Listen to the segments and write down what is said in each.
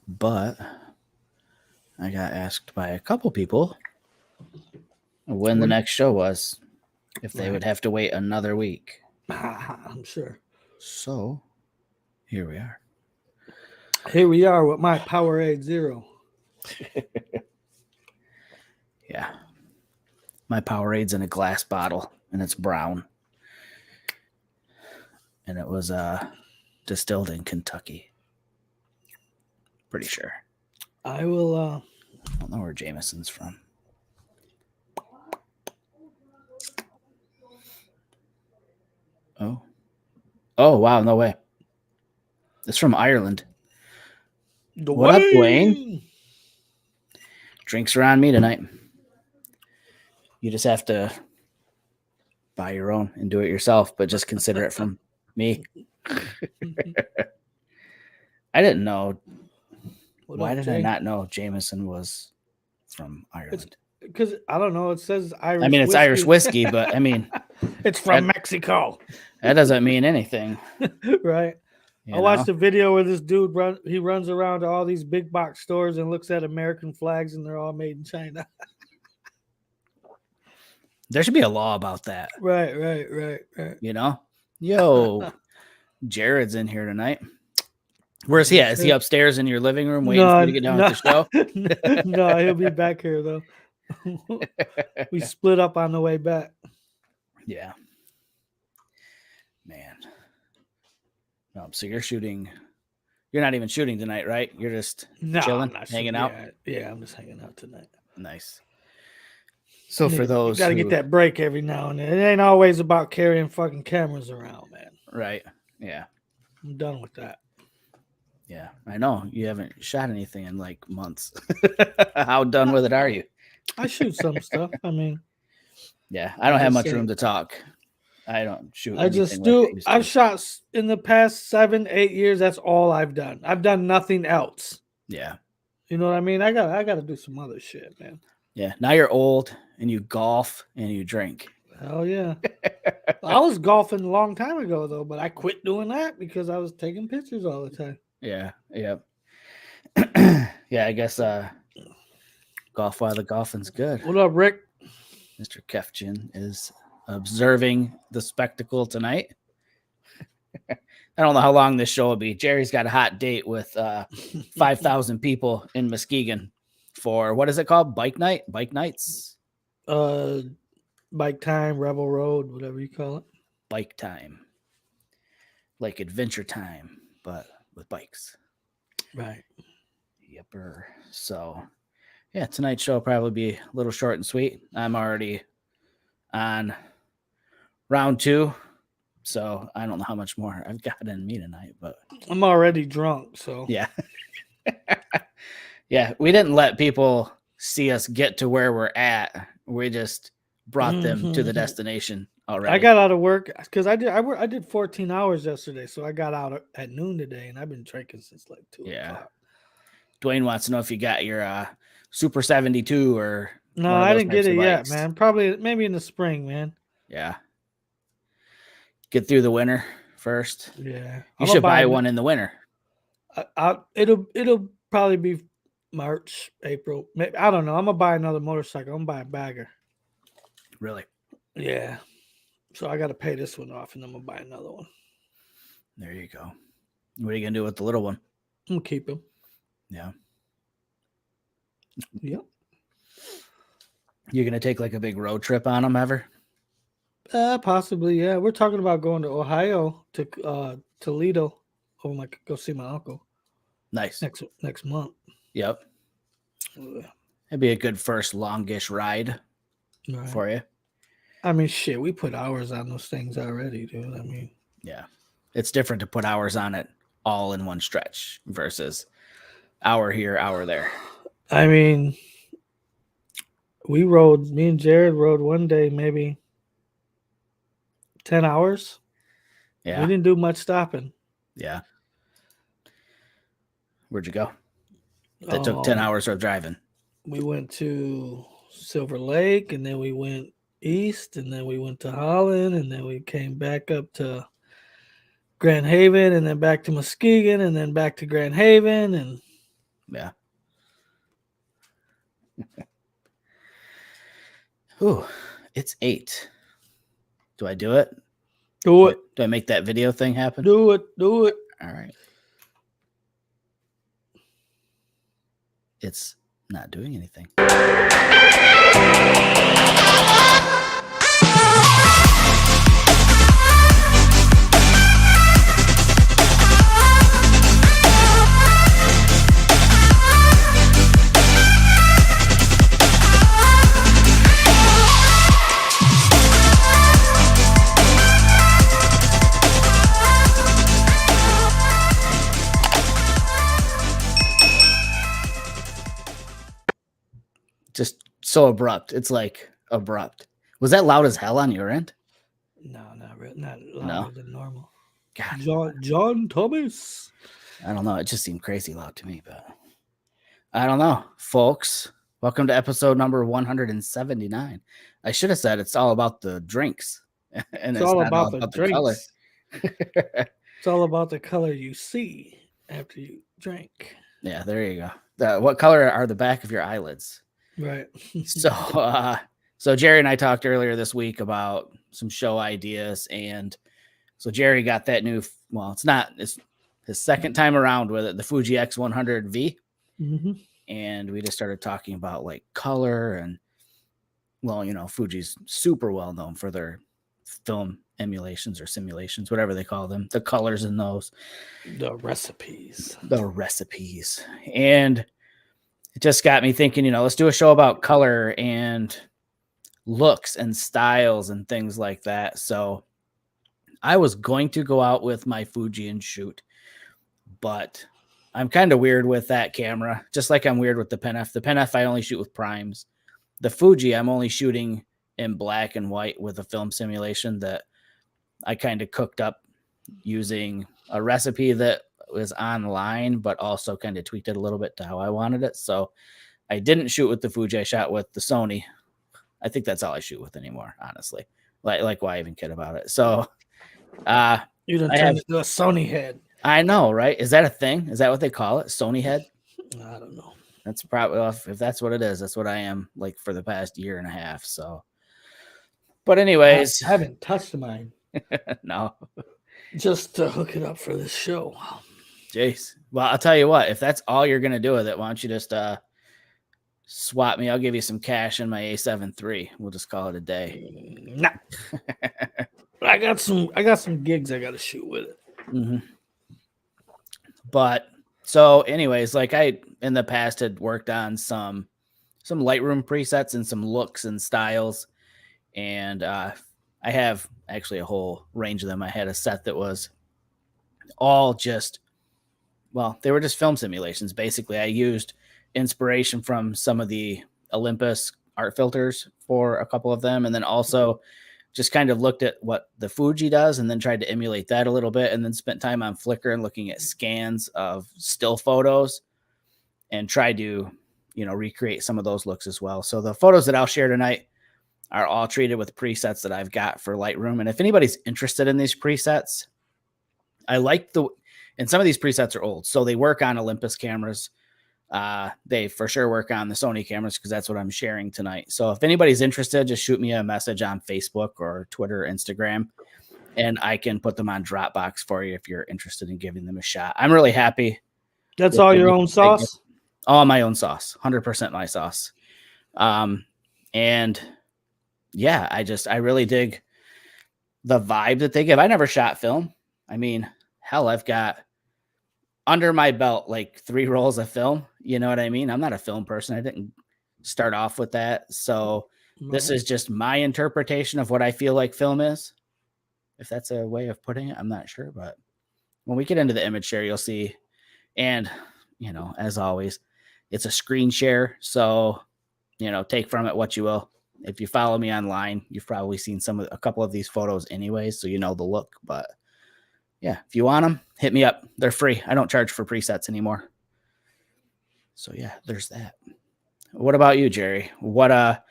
but I got asked by a couple people when the next show was, if they would have to wait another week. I'm sure. So here we are. Here we are with my Powerade Zero. Yeah. My Powerade's in a glass bottle and it's brown. And it was distilled in Kentucky. Pretty sure. I will I don't know where Jameson's from. Oh. Oh, wow, no way. It's from Ireland. What up, Dwayne? Drinks are on me tonight. You just have to buy your own and do it yourself, but just consider it from me. I didn't know. Why did I not know Jameson was from Ireland? Because I don't know. It says Irish. I mean, it's whiskey. Irish whiskey, but I mean, it's from Mexico. That doesn't mean anything, right? I watched a video where this dude runs around to all these big box stores and looks at American flags, and they're all made in China. There should be a law about that. Right. You know, yo, Jared's in here tonight. Where's he at? Is he upstairs in your living room waiting for you to get done with the show? No, he'll be back here though. We split up on the way back. Yeah. Man. No, so you're shooting. You're not even shooting tonight, right? You're just chilling, hanging out? Yeah, I'm just hanging out tonight. Nice. So for those you got to get that break every now and then. It ain't always about carrying fucking cameras around, man. Right. Yeah. I'm done with that. Yeah, I know. You haven't shot anything in like months. How done with it are you? I shoot some stuff. I mean, yeah, I don't have much room to talk. I don't shoot. I just do. Like I've shot in the past 7-8 years. That's all I've done. I've done nothing else. Yeah. You know what I mean? I got to do some other shit, man. Yeah. Now you're old and you golf and you drink. Hell yeah. I was golfing a long time ago though, but I quit doing that because I was taking pictures all the time. Yeah. Yep. Yeah. I guess golf while the golfing's good. What up, Rick? Mr. Kefchin is observing the spectacle tonight. I don't know how long this show will be. Jerry's got a hot date with 5,000 people in Muskegon for, what is it called? Bike night? Bike nights? Bike time, Rebel Road, whatever you call it. Bike time. Like Adventure Time, but with bikes. Right. Yepper. So, yeah, tonight's show will probably be a little short and sweet. I'm already on round 2, so I don't know how much more I've got in me tonight, but I'm already drunk, so yeah. Yeah, we didn't let people see us get to where we're at. We just brought them to the destination already. I got out of work because I did 14 hours yesterday, so I got out at noon today, and I've been drinking since like 2 o'clock. Dwayne wants to know if you got your Super 72 or no, I didn't get it yet, man. Probably maybe in the spring, man. Yeah. Get through the winter first. Yeah. You should buy one in the winter. It'll probably be March, April. Maybe, I don't know. I'm gonna buy another motorcycle. I'm gonna buy a bagger. Really? Yeah. So I got to pay this one off, and I'm gonna buy another one. There you go. What are you gonna do with the little one? I'm gonna keep him. Yeah. Yep. You're gonna take like a big road trip on them ever? Possibly, yeah. We're talking about going to Ohio to Toledo. Go see my uncle. Nice. Next month. Yep. It'd be a good first longish ride for you. I mean, shit, we put hours on those things already, dude. I mean, yeah, it's different to put hours on it all in one stretch versus hour here, hour there. I mean, me and Jared rode one day, maybe 10 hours. Yeah. We didn't do much stopping. Yeah. Where'd you go? That took 10 hours of driving. We went to Silver Lake, and then we went east, and then we went to Holland, and then we came back up to Grand Haven, and then back to Muskegon, and then back to Grand Haven, and Yeah. Ooh, it's 8. Do I do it? Do it. Do I make that video thing happen? Do it. Do it. All right. It's not doing anything. Just so abrupt. It's like abrupt. Was that loud as hell on your end? No, not louder than normal. God. John Thomas. I don't know. It just seemed crazy loud to me, but I don't know, folks. Welcome to episode number 179. I should have said it's all about the drinks, and it's all about the color. It's all about the color you see after you drink. Yeah, there you go. What color are the back of your eyelids? Right. So Jerry and I talked earlier this week about some show ideas, and so Jerry got that new. Well, it's his second time around with it, the Fuji X100V, and we just started talking about like color and, well, Fuji's super well known for their film emulations or simulations, whatever they call them, the colors in those, the recipes, and it just got me thinking, let's do a show about color and looks and styles and things like that. So I was going to go out with my Fuji and shoot, but I'm kind of weird with that camera, just like I'm weird with the Pen F. The Pen F I only shoot with primes. The Fuji I'm only shooting in black and white with a film simulation that I kind of cooked up using a recipe that was online, but also kind of tweaked it a little bit to how I wanted it. So I didn't shoot with the Fuji. I shot with the Sony. I think that's all I shoot with anymore, honestly. Like why even kid about it? So you done turned into a Sony head. I know, right? Is that a thing? Is that what they call it? Sony head? I don't know. That's probably, if that's what it is, that's what I am like for the past year and a half. So, but anyways, I haven't touched mine. No, just to hook it up for this show. Jeez. Well, I'll tell you what, if that's all you're gonna do with it, why don't you just swap me? I'll give you some cash in my A7 III. We'll just call it a day. Nah. I got some gigs I gotta shoot with it. Mm-hmm. But so anyways, like I in the past had worked on some Lightroom presets and some looks and styles, and I have actually a whole range of them. I had a set that was all just, well, they were just film simulations. Basically, I used inspiration from some of the Olympus art filters for a couple of them, and then also just kind of looked at what the Fuji does and then tried to emulate that a little bit, and then spent time on Flickr and looking at scans of still photos and tried to, recreate some of those looks as well. So the photos that I'll share tonight are all treated with presets that I've got for Lightroom. And if anybody's interested in these presets, and some of these presets are old, so they work on Olympus cameras. They for sure work on the Sony cameras because that's what I'm sharing tonight. So if anybody's interested, just shoot me a message on Facebook or Twitter, Instagram, and I can put them on Dropbox for you if you're interested in giving them a shot. I'm really happy. That's all your own sauce? All my own sauce, 100% my sauce. And yeah, I really dig the vibe that they give. I never shot film. I mean, hell, I've got under my belt like 3 rolls of film. You know what I mean? I'm not a film person. I didn't start off with that. So this is just my interpretation of what I feel like film is. If that's a way of putting it, I'm not sure. But when we get into the image share, you'll see. And, as always, it's a screen share. So, take from it what you will. If you follow me online, you've probably seen a couple of these photos anyways, so you know the look. But yeah, if you want them, hit me up. They're free. I don't charge for presets anymore. So yeah, there's that. What about you, Jerry? What are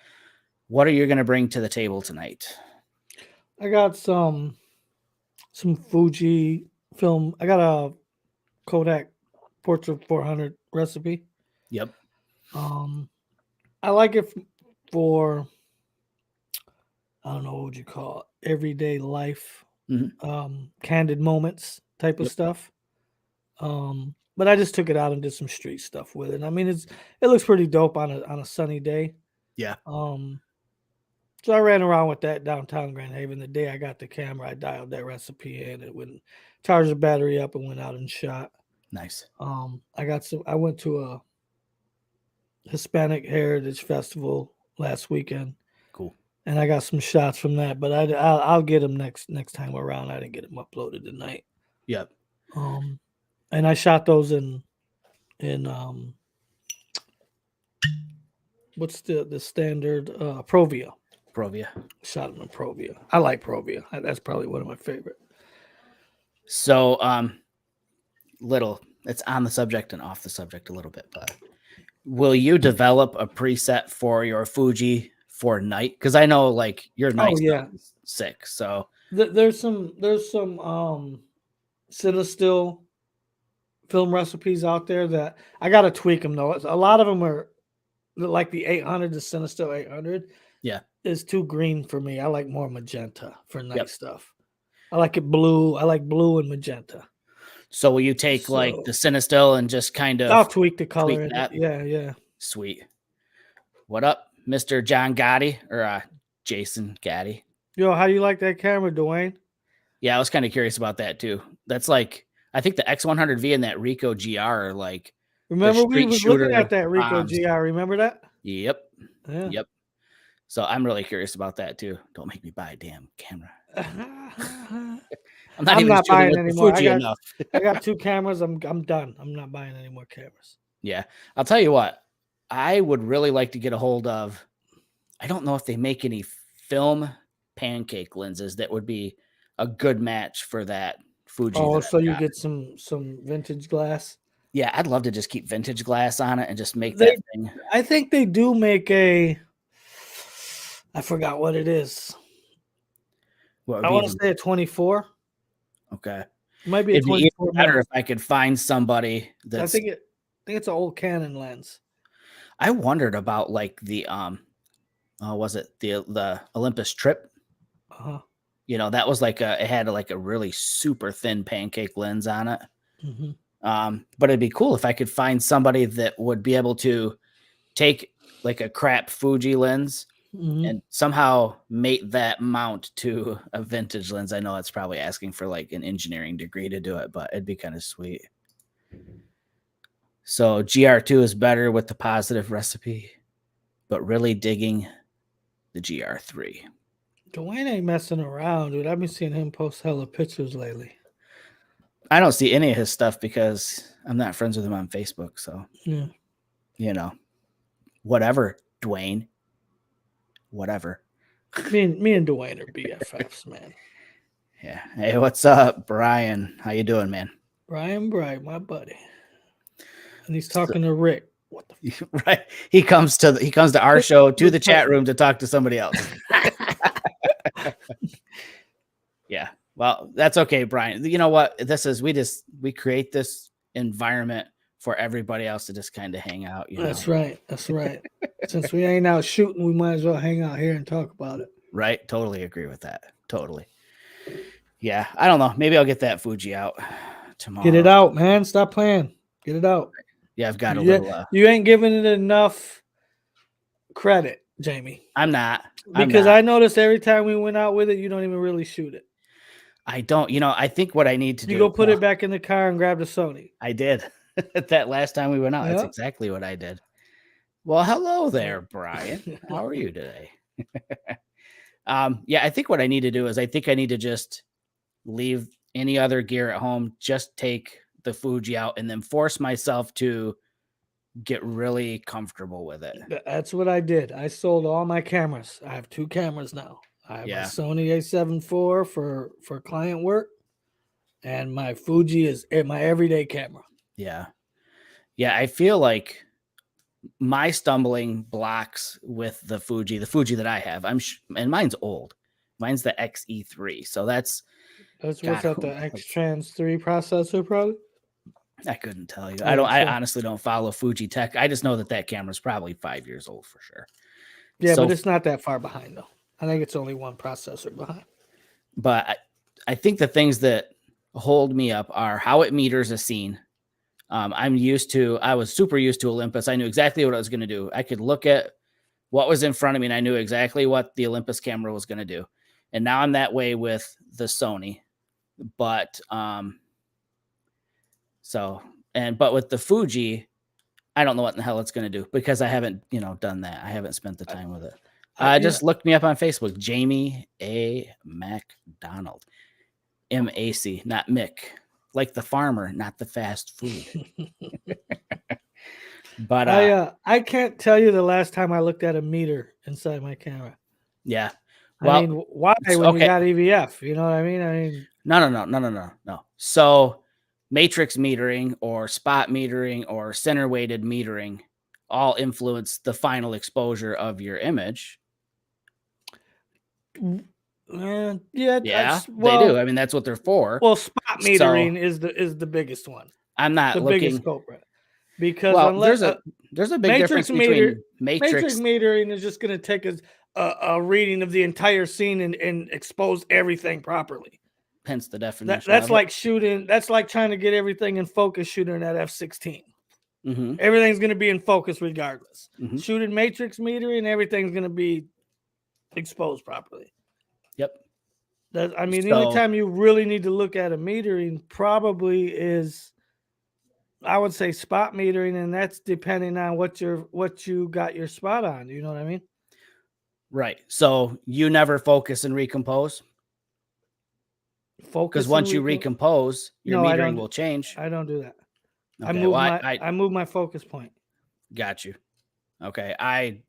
you going to bring to the table tonight? I got some Fuji film. I got a Kodak Portrait 400 recipe. Yep. I like it for, I don't know, what would you call it? Everyday life, candid moments type of stuff. But I just took it out and did some street stuff with it. I mean, it looks pretty dope on a sunny day. Yeah. So I ran around with that downtown Grand Haven. The day I got the camera, I dialed that recipe in. It went, charged the battery up, and went out and shot. Nice. I went to a Hispanic Heritage Festival last weekend. Cool. And I got some shots from that, but I'll get them next time around. I didn't get them uploaded tonight. Yep. And I shot those in what's the standard Provia. Shot them in Provia. I like Provia. That's probably one of my favorite. So it's on the subject and off the subject a little bit, but will you develop a preset for your Fuji for night? Because I know like your night stuff is sick. So there's some Cinestill film recipes out there that I gotta tweak them though. A lot of them are like the 800, the Cinestill 800. Yeah, is too green for me. I like more magenta for night stuff. I like it blue. I like blue and magenta. So will you take like the Cinestill and just kind of I'll tweak the color in it. Yeah. Sweet. What up, Mr. John Gotti or Jason Gotti? Yo, how do you like that camera, Dwayne? Yeah, I was kind of curious about that too. That's like, I think the X100V and that Ricoh GR are like. Remember we was looking at that Ricoh GR. Remember that? Yep. Yeah. Yep. So I'm really curious about that too. Don't make me buy a damn camera. I'm not buying anymore. I got 2 cameras. I'm done. I'm not buying any more cameras. Yeah. I'll tell you what. I would really like to get a hold of. I don't know if they make any film pancake lenses that would be a good match for that Fuji. Oh, so you get some vintage glass? Yeah, I'd love to just keep vintage glass on it and just make that thing. I think they do make I forgot what it is. I want to say a 24. Okay. It might be a 24. Better if I could find somebody that's. I think it's an old Canon lens. I wondered about like the was it the Olympus Trip? You know, that was like it had like a really super thin pancake lens on it. But it'd be cool if I could find somebody that would be able to take like a crap Fuji lens and somehow mate that mount to a vintage lens. I know it's probably asking for like an engineering degree to do it, but it'd be kind of sweet. So GR2 is better with the positive recipe, but really digging the GR3. Dwayne ain't messing around, dude. I've been seeing him post hella pictures lately. I don't see any of his stuff because I'm not friends with him on Facebook. So, yeah. You know, whatever, Dwayne. Whatever. Me and Dwayne are BFFs, man. Yeah. Hey, what's up, Brian? How you doing, man? Brian Bright, my buddy. And he's talking to Rick. What the right? He comes to our show, to the chat room to talk to somebody else. Yeah. Well, that's okay, Brian. You know what? We create this environment for everybody else to just kind of hang out. That's right. That's right. Since we ain't out shooting, we might as well hang out here and talk about it. Right. Totally agree with that. Totally. Yeah. I don't know. Maybe I'll get that Fuji out tomorrow. Get it out, man. Stop playing. Get it out. Yeah, I've got a little. You ain't giving it enough credit, Jamie. I'm not. Because I noticed every time we went out with it, you don't even really shoot it. I don't. I think what I need to do. You go put it back in the car and grab the Sony. I did. That last time we went out. That's exactly what I did. Well, hello there, Brian. How are you today? Yeah, I think what I need to do is I need to just leave any other gear at home, just take the Fuji out and then force myself to get really comfortable with it. That's what I did. I sold all my cameras. I have 2 cameras now. I have my Sony A7 IV for client work, and my Fuji is my everyday camera. Yeah. Yeah, I feel like my stumbling blocks with the Fuji that I have, and mine's old. Mine's the XE3. So that's what's that, the X-Trans 3 processor probably? I couldn't tell you. I honestly don't follow Fuji tech. I just know that camera's probably 5 years old for sure. Yeah, but it's not that far behind though. I think it's only one processor behind. But I think the things that hold me up are how it meters a scene. I was super used to Olympus. I knew exactly what I was going to do. I could look at what was in front of me and I knew exactly what the Olympus camera was going to do. And now I'm that way with the Sony. But but with the Fuji, I don't know what in the hell it's going to do because I haven't, done that. I haven't spent the time with it. Just look me up on Facebook, Jamie A. McDonald, MAC, not Mick, like the farmer, not the fast food. But I can't tell you the last time I looked at a meter inside my camera. Yeah. Well, I mean, why when you got EVF? You know what I mean? No. So matrix metering or spot metering or center weighted metering all influence the final exposure of your image. Yeah, they do. I mean, that's what they're for. Well, spot metering is the biggest one. I'm not looking biggest culprit because there's a big difference between matrix metering is just going to take a reading of the entire scene and expose everything properly. Hence the definition. That's like shooting. That's like trying to get everything in focus shooting at f/16. Mm-hmm. Everything's going to be in focus regardless. Mm-hmm. Shooting matrix metering, everything's going to be exposed properly. Yep. The only time you really need to look at a metering probably is, I would say, spot metering, and that's depending on what you got your spot on. You know what I mean? Right. So you never focus and recompose? Because once you recompose, your metering will change. I don't do that. Okay, I move my focus point. Got you. Okay. I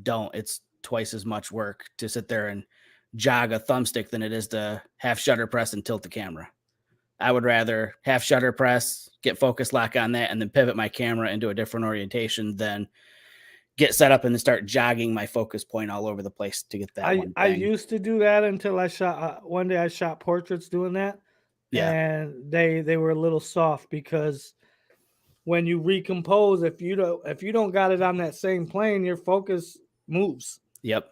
don't. It's twice as much work to sit there and jog a thumbstick than it is to half shutter press and tilt the camera. I would rather half shutter press, get focus lock on that, and then pivot my camera into a different orientation than get set up and then start jogging my focus point all over the place to get that one thing. I used to do that until I shot one day I shot portraits doing that. Yeah. And they were a little soft because when you recompose, if you don't got it on that same plane, your focus moves. Yep.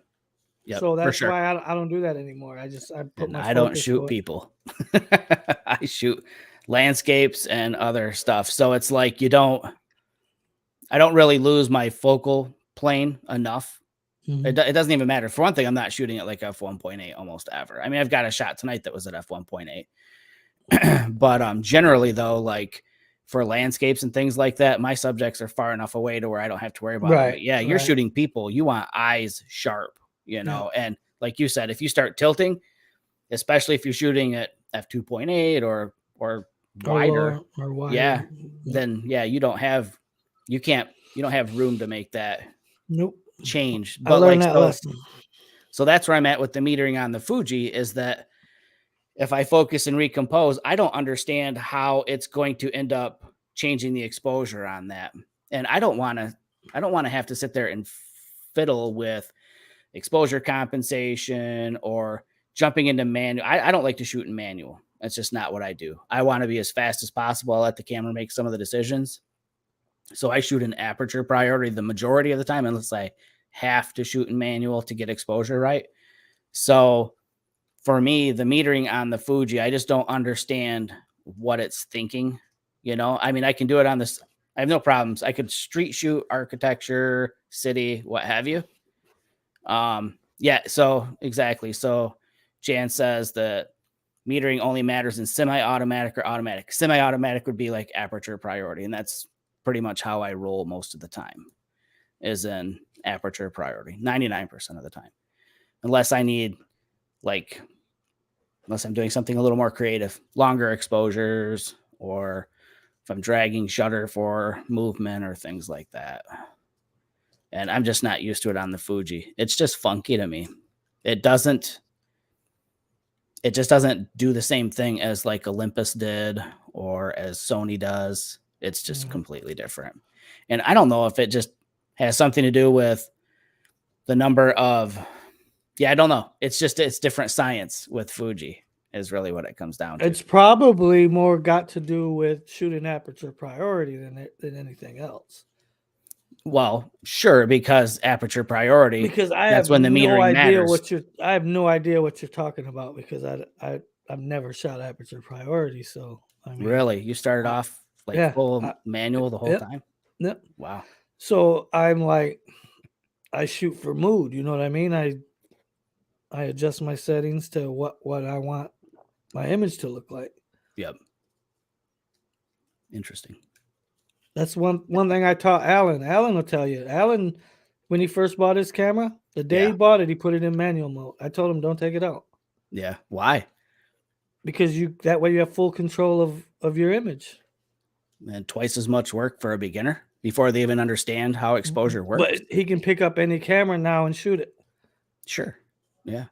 So that's why I don't do that anymore. I don't shoot people. I shoot landscapes and other stuff. So it's like I don't really lose my focal plane enough. Mm-hmm. It doesn't even matter. For one thing, I'm not shooting at like f1.8 almost ever. I mean, I've got a shot tonight that was at f1.8. But generally though, like for landscapes and things like that, my subjects are far enough away to where I don't have to worry about it. But yeah, you're shooting people. You want eyes sharp, and like you said, if you start tilting, especially if you're shooting at f2.8 or wider, then you don't have room to make that change. But I learned that lesson. So that's where I'm at with the metering on the Fuji, is that if I focus and recompose, I don't understand how it's going to end up changing the exposure on that. And I don't want to have to sit there and fiddle with exposure compensation or jumping into manual. I don't like to shoot in manual. That's just not what I do. I want to be as fast as possible. I'll let the camera make some of the decisions. So I shoot in aperture priority the majority of the time, unless I have to shoot in manual to get exposure right. So for me, the metering on the Fuji, I just don't understand what it's thinking. I mean, I can do it on this. I have no problems. I could street shoot, architecture, city, what have you. So exactly. So Jan says that metering only matters in semi-automatic or automatic. Semi-automatic would be like aperture priority. And that's pretty much how I roll most of the time, is in aperture priority, 99% of the time. Unless I need, unless I'm doing something a little more creative, longer exposures, or if I'm dragging shutter for movement or things like that. And I'm just not used to it on the Fuji. It's just funky to me. It just doesn't do the same thing as like Olympus did or as Sony does. It's just completely different. And I don't know if it just has something to do with the number of, I don't know. It's different science with Fuji. is really what it comes down to. It's probably more got to do with shooting aperture priority than anything else. Well, sure, because aperture priority. Because I that's have when the no metering idea matters. I have no idea what you're talking about because I've never shot aperture priority. So I mean, really, you started off like full manual the whole time. Yep. Wow. So I'm like, I shoot for mood. You know what I mean? I adjust my settings to what I want my image to look like. Yep. Interesting. That's one thing I taught Alan. Alan will tell you. Alan, when he first bought his camera, the day he bought it, he put it in manual mode. I told him, don't take it out. Yeah. Why? Because that way you have full control of your image. And twice as much work for a beginner before they even understand how exposure works. But he can pick up any camera now and shoot it. Sure. Yeah.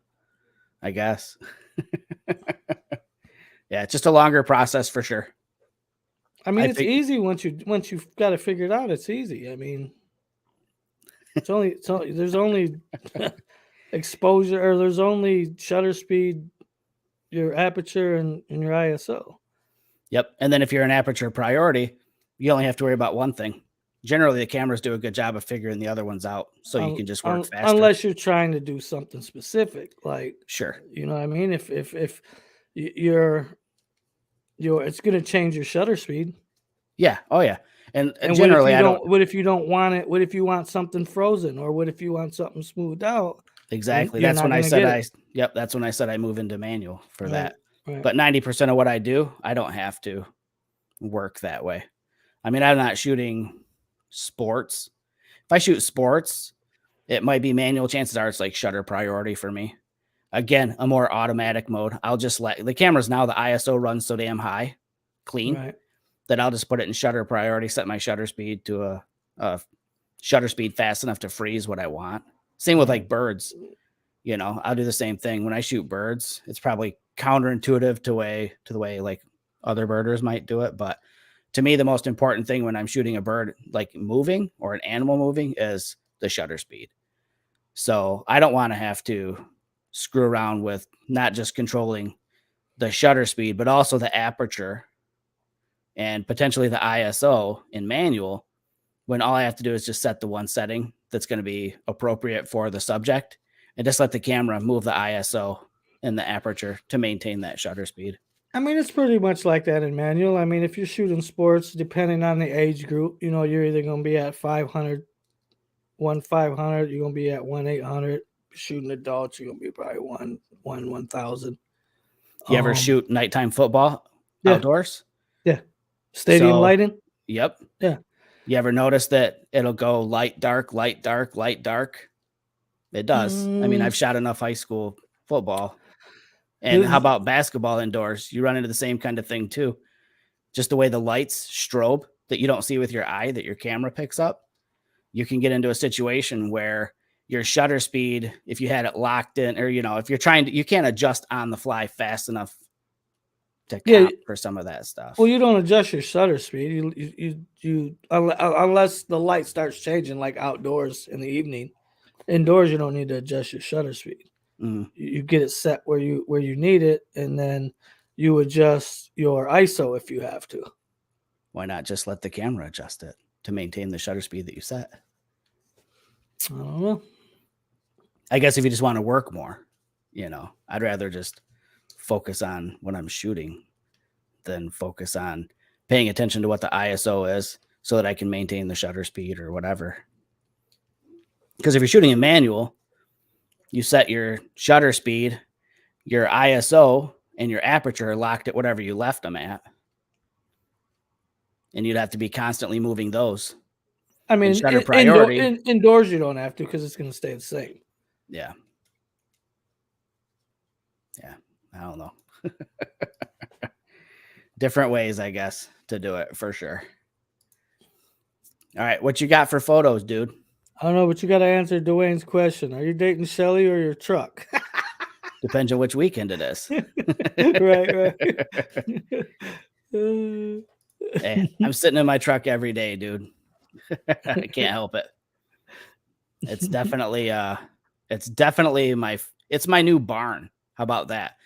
I guess. Yeah, it's just a longer process for sure. I mean, it's easy once you've got it figured out. It's easy. I mean, there's only exposure, or there's only shutter speed, your aperture, and your ISO. Yep. And then if you're an aperture priority, you only have to worry about one thing. Generally, the cameras do a good job of figuring the other ones out, so you can just work faster. Unless you're trying to do something specific, like sure, you know what I mean. If you're it's going to change your shutter speed. Yeah. Oh yeah. And generally, what if you don't want it? What if you want something frozen, or what if you want something smoothed out? Exactly. That's when I said that's when I said I move into manual for that. Right. But 90% of what I do, I don't have to work that way. I mean, I'm not shooting sports. If I shoot sports, it might be manual. Chances are it's like shutter priority for me. Again, a more automatic mode. I'll just let the cameras now, the ISO runs so damn high, clean, that I'll just put it in shutter priority, set my shutter speed to a shutter speed fast enough to freeze what I want. Same with like birds. You know, I'll do the same thing. When I shoot birds, it's probably counterintuitive to the way like other birders might do it. But to me, the most important thing when I'm shooting a bird, like moving or an animal moving, is the shutter speed. So I don't want to have to screw around with not just controlling the shutter speed, but also the aperture and potentially the ISO in manual, when all I have to do is just set the one setting that's going to be appropriate for the subject and just let the camera move the ISO and the aperture to maintain that shutter speed. I mean, it's pretty much like that in manual. I mean, if you're shooting sports, depending on the age group, you know, you're either going to be at 500, 1,500, you're going to be at 1,800. Shooting adults, you're going to be probably 1,000. You ever shoot nighttime football outdoors? Yeah. Stadium lighting? Yep. Yeah. You ever notice that it'll go light, dark, light, dark, light, dark? It does. I mean, I've shot enough high school football. And how about basketball indoors? You run into the same kind of thing too. Just the way the lights strobe that you don't see with your eye that your camera picks up. You can get into a situation where your shutter speed, if you had it locked in, or, you know, if you're trying to, you can't adjust on the fly fast enough to count for some of that stuff. Well, you don't adjust your shutter speed. You unless the light starts changing, like outdoors in the evening. Indoors, you don't need to adjust your shutter speed. Mm-hmm. You get it set where you need it, and then you adjust your ISO if you have to. Why not just let the camera adjust it to maintain the shutter speed that you set? I don't know. I guess if you just want to work more, you know, I'd rather just focus on what I'm shooting than focus on paying attention to what the ISO is so that I can maintain the shutter speed or whatever. Because if you're shooting in manual, you set your shutter speed, your ISO, and your aperture locked at whatever you left them at. And you'd have to be constantly moving those. I mean, shutter priority. Indoors you don't have to because it's going to stay the same. Yeah. Yeah. I don't know. Different ways, I guess, to do it for sure. All right. What you got for photos, dude? I don't know, but you got to answer Dwayne's question. Are you dating Shelly or your truck? Depends on which weekend it is. Right. Hey, I'm sitting in my truck every day, dude. I can't help it. It's definitely my new barn. How about that?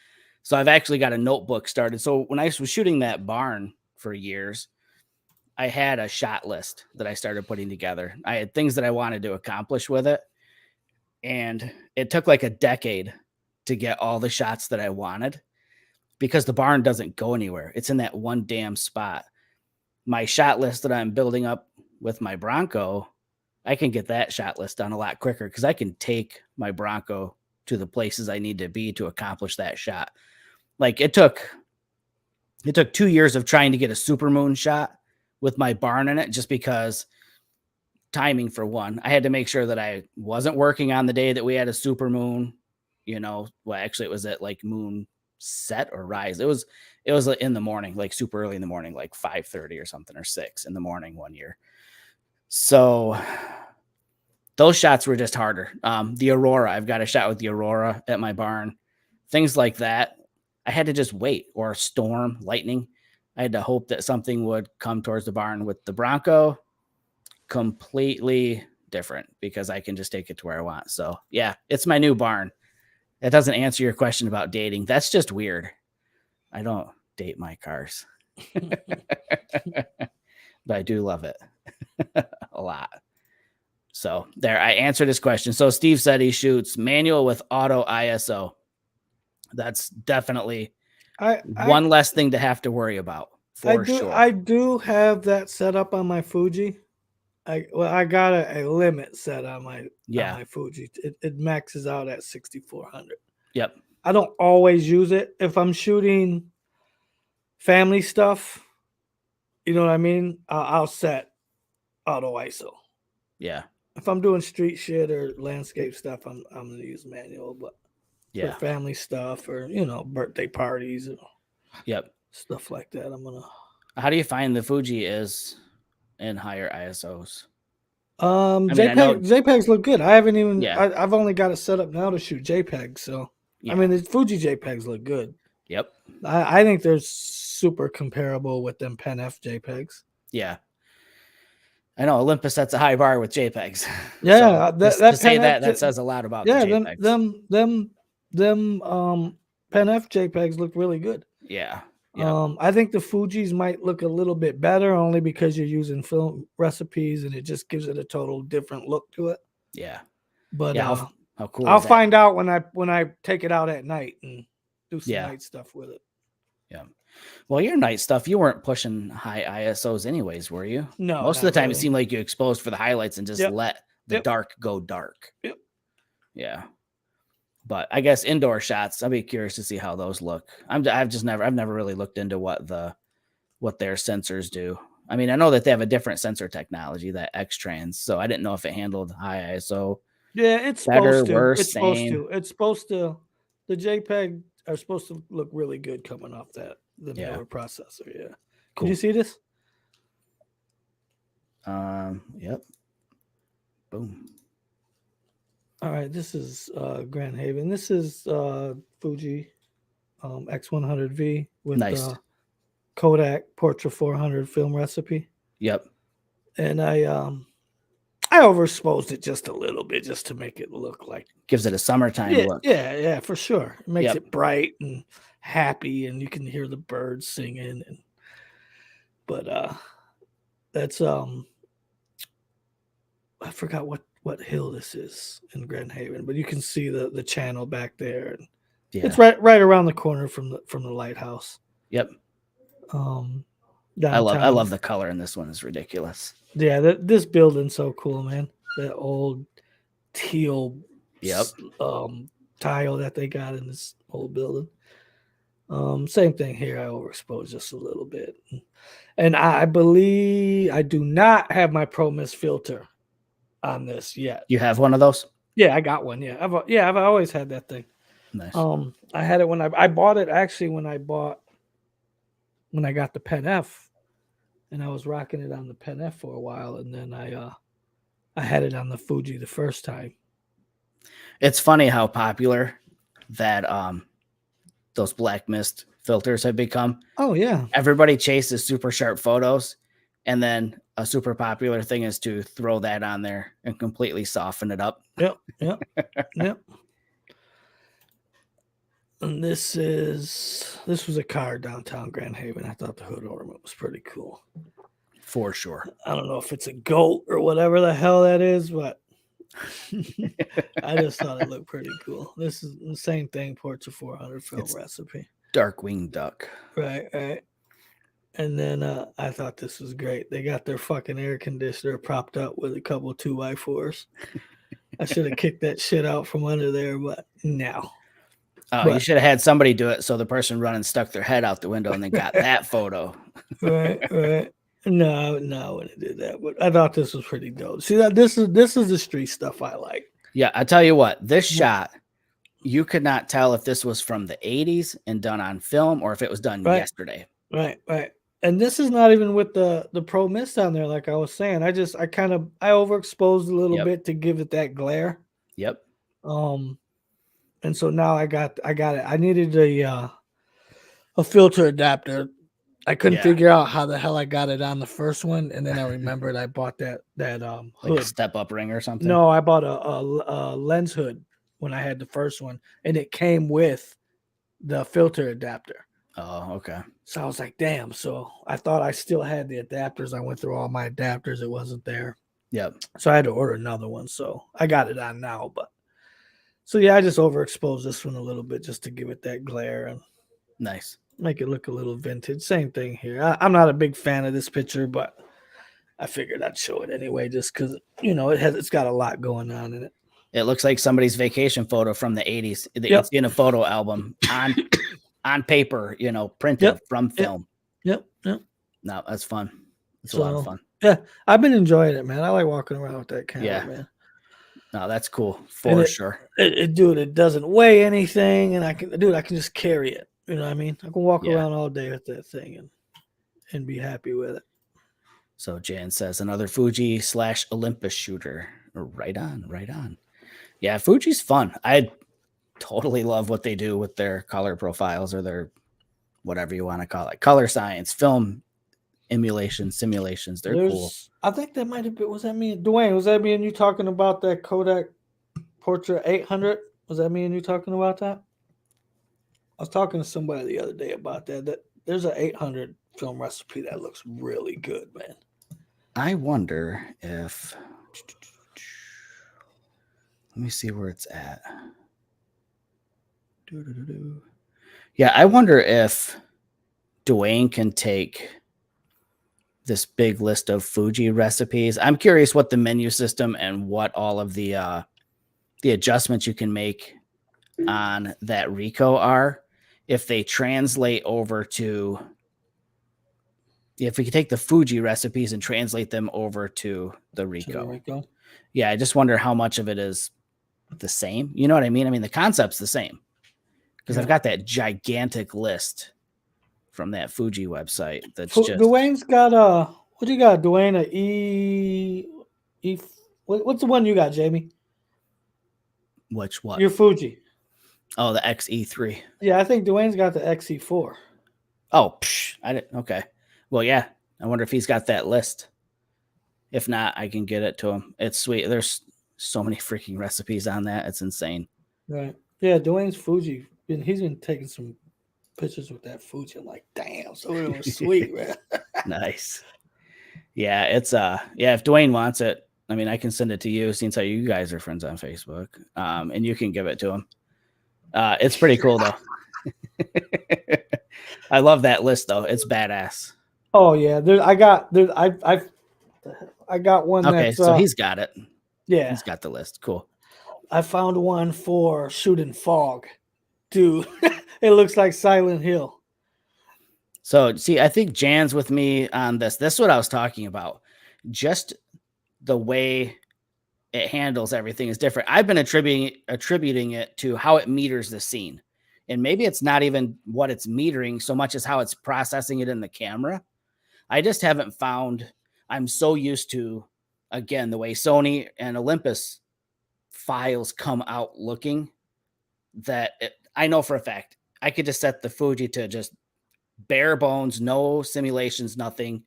So I've actually got a notebook started. So when I was shooting that barn for years, I had a shot list that I started putting together. I had things that I wanted to accomplish with it. And it took like a decade to get all the shots that I wanted because the barn doesn't go anywhere. It's in that one damn spot. My shot list that I'm building up with my Bronco, I can get that shot list done a lot quicker because I can take my Bronco to the places I need to be to accomplish that shot. Like it took 2 years of trying to get a supermoon shot with my barn in it just because timing for one. I had to make sure that I wasn't working on the day that we had a supermoon, well, actually it was at like moon set or rise. It was in the morning, like super early in the morning, like 5:30 or something, or 6 in the morning one year. So those shots were just harder. The Aurora, I've got a shot with the Aurora at my barn, things like that. I had to just wait, or storm, lightning. I had to hope that something would come towards the barn. With the Bronco, completely different because I can just take it to where I want. So yeah, it's my new barn. That doesn't answer your question about dating. That's just weird. I don't date my cars, but I do love it a lot. So there, I answered his question. So Steve said he shoots manual with auto ISO. That's definitely one less thing to have to worry about for sure. I do have that set up on my Fuji. I got a limit set on my Fuji. It maxes out at 6400. Yep. I don't always use it. If I'm shooting family stuff, you know what I mean? I'll set auto ISO. Yeah. If I'm doing street shit or landscape stuff, I'm gonna use manual. But for family stuff or birthday parties, stuff like that, I'm gonna. How do you find the Fuji is in higher ISOs? JPEGs look good. I haven't even. I've only got it set up now to shoot JPEGs. So I mean, the Fuji JPEGs look good. Yep. I think they're super comparable with them Pen F JPEGs. Yeah. I know Olympus sets a high bar with JPEGs. Yeah, so to say that says a lot about the JPEGs. Them Pen F JPEGs look really good. Yeah. I think the Fujis might look a little bit better only because you're using film recipes and it just gives it a total different look to it. Yeah. But how cool I'll find out when I take it out at night and do some night stuff with it. Yeah. Well, your night stuff, you weren't pushing high ISOs anyways, were you? No. Most of the time it seemed like you exposed for the highlights and just let the dark go dark. Yep. Yeah. But I guess indoor shots, I'll be curious to see how those look. I've never really looked into what their sensors do. I mean, I know that they have a different sensor technology, that X-Trans, so I didn't know if it handled high ISO. Yeah, it's better, supposed to. worse, it's same. supposed to. It's supposed to. The JPEG are supposed to look really good coming off the newer processor. Yeah. Cool. Can you see this? Yep. Boom. All right, this is Grand Haven. This is Fuji X100V with Kodak Portra 400 film recipe. Yep. And I overexposed it just a little bit just to make it look like, gives it a summertime look. Yeah, for sure. It makes it bright and happy, and you can hear the birds singing. But that's I forgot what hill this is in Grand Haven, but you can see the channel back there. And it's right around the corner from the lighthouse. Yep. Downtown. I love the color in this one. It's ridiculous. Yeah, this building's so cool, man. That old teal tile that they got in this old building. Same thing here. I overexposed just a little bit. And I believe I do not have my Pro Mist filter on this yet. You have one of those? Yeah, I got one. Yeah, I've always had that thing. Nice. I had it when I bought it actually when I got the Pen F, and I was rocking it on the Pen F for a while, and then I had it on the Fuji the first time. It's funny how popular that those black mist filters have become. Oh yeah. Everybody chases super sharp photos, and then a super popular thing is to throw that on there and completely soften it up. Yep. And this was a car downtown Grand Haven. I thought the hood ornament was pretty cool. For sure. I don't know if it's a goat or whatever the hell that is, but I just thought it looked pretty cool. This is the same thing, Portrait 400 film recipe. Darkwing Duck. Right. And then I thought this was great. They got their fucking air conditioner propped up with a couple 2x4s. I should have kicked that shit out from under there, but no. Oh, you should have had somebody do it so the person running stuck their head out the window and then got that photo. Right. No, I wouldn't do that. But I thought this was pretty dope. See that this is the street stuff I like. Yeah, I tell you what, this shot, you could not tell if this was from the 80s and done on film or if it was done yesterday. Right. And this is not even with the pro mist on there, like I was saying. I overexposed a little bit to give it that glare. Yep. And so now I got it. I needed a filter adapter. I couldn't figure out how the hell I got it on the first one, and then I remembered I bought that hood. Like a step-up ring or something? No, I bought a lens hood when I had the first one, and it came with the filter adapter. Oh, okay. So I was like, damn. So I thought I still had the adapters. I went through all my adapters. It wasn't there. Yep. So I had to order another one. So I got it on now. But so yeah, I just overexposed this one a little bit just to give it that glare and nice. Make it look a little vintage. Same thing here. I'm not a big fan of this picture, but I figured I'd show it anyway, just because it's got a lot going on in it. It looks like somebody's vacation photo from the 80s. It's in a photo album on paper, printed from film. Yep. No, that's fun. It's a lot of fun. Yeah, I've been enjoying it, man. I like walking around with that camera, man. No, that's cool for sure. It doesn't weigh anything, and I can just carry it. You know what I mean? I can walk around all day with that thing and be happy with it. So Jan says another Fuji / Olympus shooter. Right on. Yeah, Fuji's fun. I totally love what they do with their color profiles or their whatever you want to call it. Color science, film emulation, simulations. They're cool. I think that might have been, was that me? Dwayne, was that me and you talking about that Kodak Portrait 800? Was that me and you talking about that? I was talking to somebody the other day about that there's an 800 film recipe that looks really good, man. I wonder if, let me see where it's at. Yeah, I wonder if Dwayne can take this big list of Fuji recipes. I'm curious what the menu system and what all of the adjustments you can make on that Ricoh are. If they translate over to, if we could take the Fuji recipes and translate them over to the Ricoh. Yeah, I just wonder how much of it is the same. You know what I mean? I mean, the concept's the same because I've got that gigantic list from that Fuji website. That's just Dwayne's got what do you got, Dwayne? What's the one you got, Jamie? Which what? Your Fuji. Oh, the XE3. Yeah, I think Dwayne's got the XE4. Oh, I didn't. Okay. Well, yeah. I wonder if he's got that list. If not, I can get it to him. It's sweet. There's so many freaking recipes on that. It's insane. Right. Yeah, Dwayne's Fuji. He's been taking some pictures with that Fuji. I'm like, damn, so it was sweet, man. Nice. Yeah, it's if Dwayne wants it, I mean, I can send it to you since you guys are friends on Facebook. And you can give it to him. It's pretty cool though. I love that list though. It's badass. Oh yeah, I got one. Okay, so he's got it. Yeah, he's got the list. Cool. I found one for shooting fog, dude. It looks like Silent Hill. So see, I think Jan's with me on this. This is what I was talking about. Just the way it handles everything is different. I've been attributing it to how it meters the scene. And maybe it's not even what it's metering so much as how it's processing it in the camera. I just haven't found, I'm so used to, again, the way Sony and Olympus files come out looking that I know for a fact, I could just set the Fuji to just bare bones, no simulations, nothing,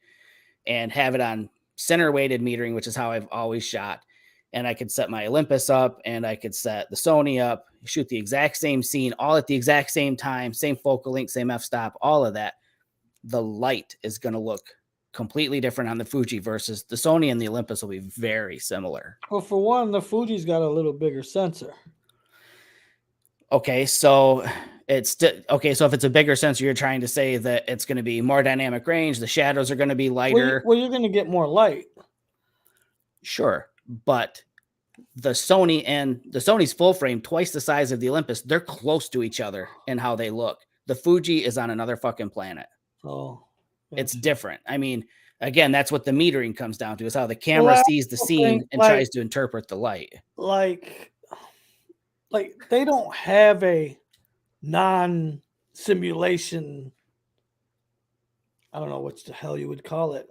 and have it on center weighted metering, which is how I've always shot. And I could set my Olympus up and I could set the Sony up shoot the exact same scene, all at the exact same time, same focal length, same f-stop, all of that, the light is going to look completely different on the Fuji versus the Sony and the Olympus will be very similar. Well, for one, the Fuji's got a little bigger sensor. Okay, so it's okay. So if it's a bigger sensor, you're trying to say that it's going to be more dynamic range. The shadows are going to be lighter. Well, you're going to get more light. Sure, but the Sony's full frame, twice the size of the Olympus, they're close to each other in how they look. The Fuji is on another fucking planet. Oh, it's different. I mean, again, that's what the metering comes down to, is how the camera sees the scene and tries to interpret the light. Like they don't have a non-simulation, I don't know what the hell you would call it,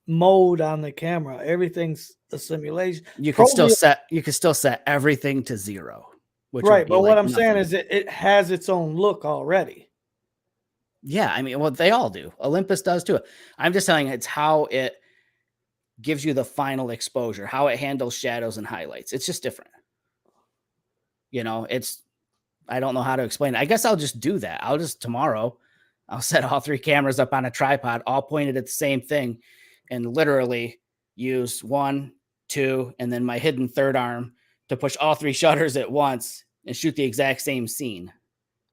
mode on the camera. Everything's a simulation. You can still set everything to 0. Right, but what I'm saying is it has its own look already. Yeah, I mean, well, they all do. Olympus does too. I'm just telling you, it's how it gives you the final exposure, how it handles shadows and highlights. It's just different. You know, I don't know how to explain it. I guess I'll just do that. Tomorrow, I'll set all 3 cameras up on a tripod, all pointed at the same thing, and literally use 1, 2, and then my hidden third arm to push all 3 shutters at once and shoot the exact same scene.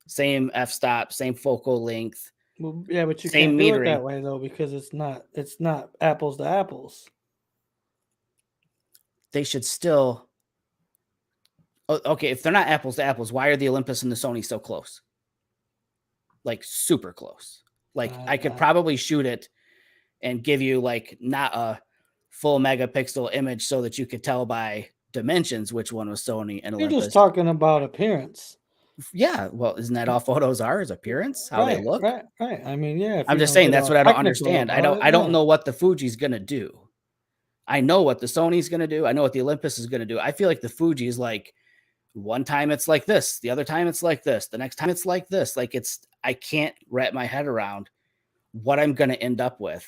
Same f-stop, same focal length. Well, yeah, but you can't do it that way though, because it's not apples to apples. They should still. Okay, if they're not apples to apples, why are the Olympus and the Sony so close? Like super close. Like I could probably shoot it and give you like not a full megapixel image so that you could tell by dimensions which one was Sony and Olympus. You're just talking about appearance. Yeah, well, isn't that all photos are, is appearance, how they look? Right. I mean, yeah. I'm just saying that's what I don't understand. I don't know what the Fuji's gonna do. I know what the Sony's gonna do. I know what the Olympus is gonna do. I feel like the Fuji is like, one time it's like this, the other time it's like this, the next time it's like this. Like I can't wrap my head around what I'm gonna end up with.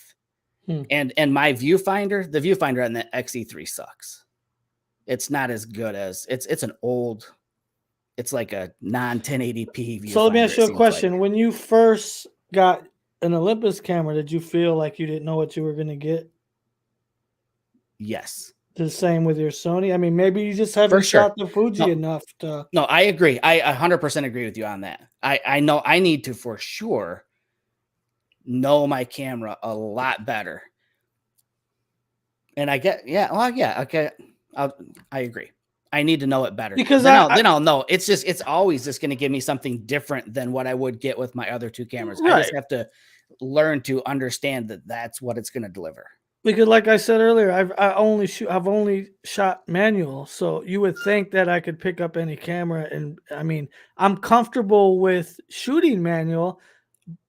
And my viewfinder, the viewfinder on the XE3 sucks. It's not as good as it's an old. It's like a non-1080p view. So let me ask you a question. Like, when you first got an Olympus camera, did you feel like you didn't know what you were going to get? Yes. The same with your Sony? I mean, maybe you just haven't shot the Fuji enough to... No, I agree. I 100% agree with you on that. I know I need to for sure know my camera a lot better. And okay. I agree. I need to know it better, because then I'll know. It's always just going to give me something different than what I would get with my other 2 cameras. Right. I just have to learn to understand that that's what it's going to deliver. Because, like I said earlier, I've only shot manual, so you would think that I could pick up any camera, and I mean, I'm comfortable with shooting manual,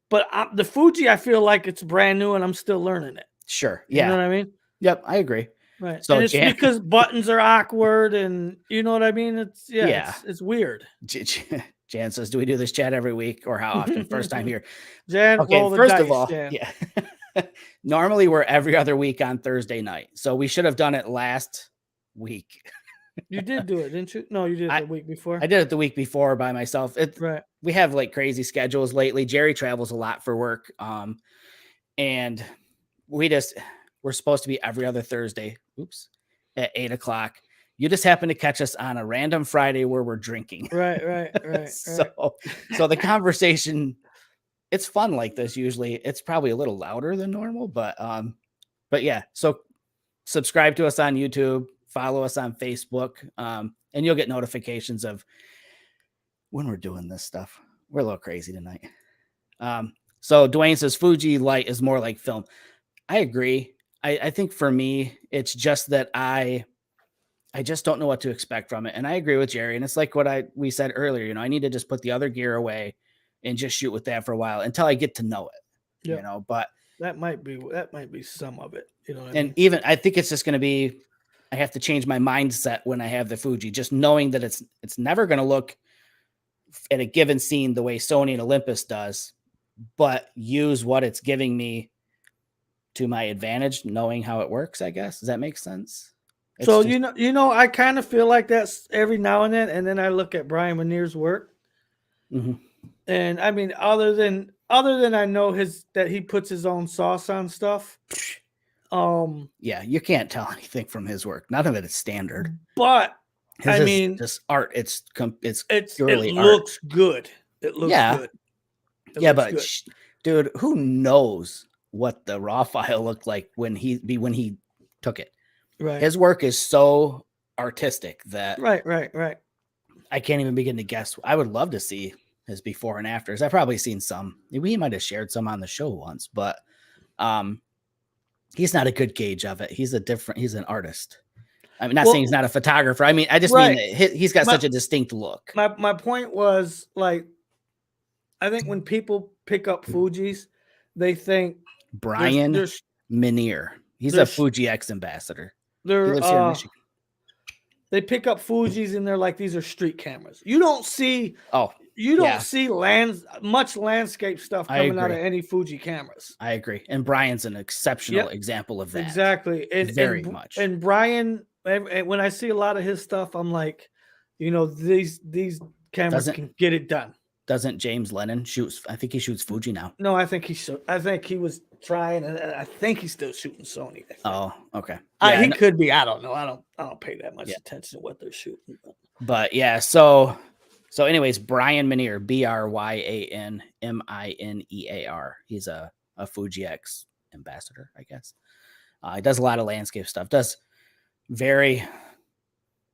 but the Fuji, I feel like it's brand new and I'm still learning it. Sure, yeah, you know what I mean? Yep, I agree. Right. So and it's because buttons are awkward, and you know what I mean? It's weird. Jan says, do we do this chat every week, or how often? First time here. Jan, okay, first of all, Jan. Yeah. Normally we're every other week on Thursday night. So we should have done it last week. You did do it, didn't you? No, you did it the week before. I did it the week before by myself. Right. We have like crazy schedules lately. Jerry travels a lot for work. And we're supposed to be every other Thursday. Oops. At 8:00. You just happen to catch us on a random Friday where we're drinking. Right. So the conversation, it's fun like this. Usually it's probably a little louder than normal, but yeah. So subscribe to us on YouTube, follow us on Facebook, and you'll get notifications of when we're doing this stuff. We're a little crazy tonight. So Dwayne says Fuji light is more like film. I agree. I think for me, it's just that I just don't know what to expect from it. And I agree with Jerry. And it's like what we said earlier, you know, I need to just put the other gear away and just shoot with that for a while until I get to know it, you know, but that might be some of it, you know what I mean? And even I think it's just going to be, I have to change my mindset when I have the Fuji, just knowing that it's never going to look at a given scene the way Sony and Olympus does, but use what it's giving me to my advantage, knowing how it works, I guess. Does that make sense? It's So just, I kind of feel like that's every now and then I look at Brian Manier's work, and I mean, other than I know that he puts his own sauce on stuff. Yeah, you can't tell anything from his work. None of it is standard. But His is just art. It's purely it art. looks good. It looks good. But dude, who knows what the raw file looked like when he took it? Right. His work is so artistic that right. I can't even begin to guess. I would love to see his before and afters. I've probably seen some. We might have shared some on the show once, but he's not a good gauge of it. He's an artist. I mean, not saying he's not a photographer. I mean, I just mean that he's got such a distinct look. My point was, like, I think when people pick up Fujis, they think Brian Minier. He's a Fuji X ambassador. He lives here in Michigan. They pick up Fujis and they're like, these are street cameras. You don't see much landscape stuff coming out of any Fuji cameers. I agree. And Brian's an exceptional example of that. Exactly. And very much. And Brian, when I see a lot of his stuff, I'm like, these cameras can get it done. Doesn't James Lennon shoot? I think he shoots Fuji now. No, I think he was trying, and I think he's still shooting Sony. Oh, okay. Yeah, he could be. I don't know. I don't pay that much attention to what they're shooting. But yeah, so anyways, Brian Minier, Bryan Minear. He's a Fuji X ambassador, I guess. He does a lot of landscape stuff. Does very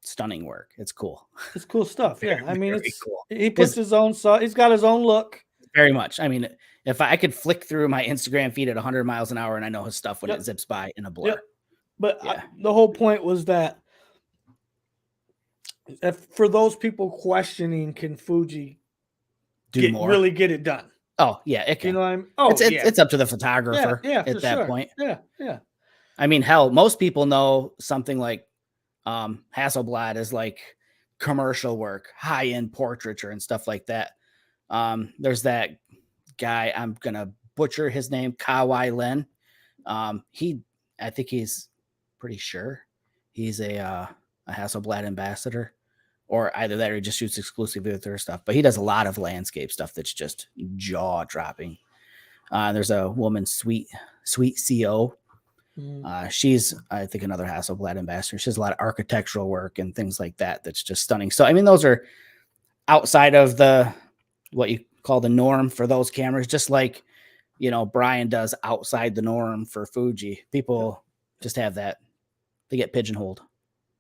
stunning work. It's cool. It's cool stuff. Yeah, I mean, it's cool. He puts his own. He's got his own look. Very much. I mean, if I could flick through my Instagram feed at 100 miles an hour, and I know his stuff when it zips by in a blur. But the whole point was that for those people questioning, can Fuji really get it done? Oh yeah, it can. It's up to the photographer at that point. Yeah. I mean, hell, most people know something like Hasselblad is like commercial work, high-end portraiture and stuff like that. There's that guy, I'm gonna butcher his name, Kawai Len. I think he's pretty sure he's a Hasselblad ambassador, or either that or he just shoots exclusively with their stuff. But he does a lot of landscape stuff that's just jaw-dropping. There's a woman, Sweet CO. She's, I think, another Hasselblad ambassador. She does a lot of architectural work and things like that. That's just stunning. So, I mean, those are outside of what you call the norm for those cameras, just like, Brian does outside the norm for Fuji. People just have that. They get pigeonholed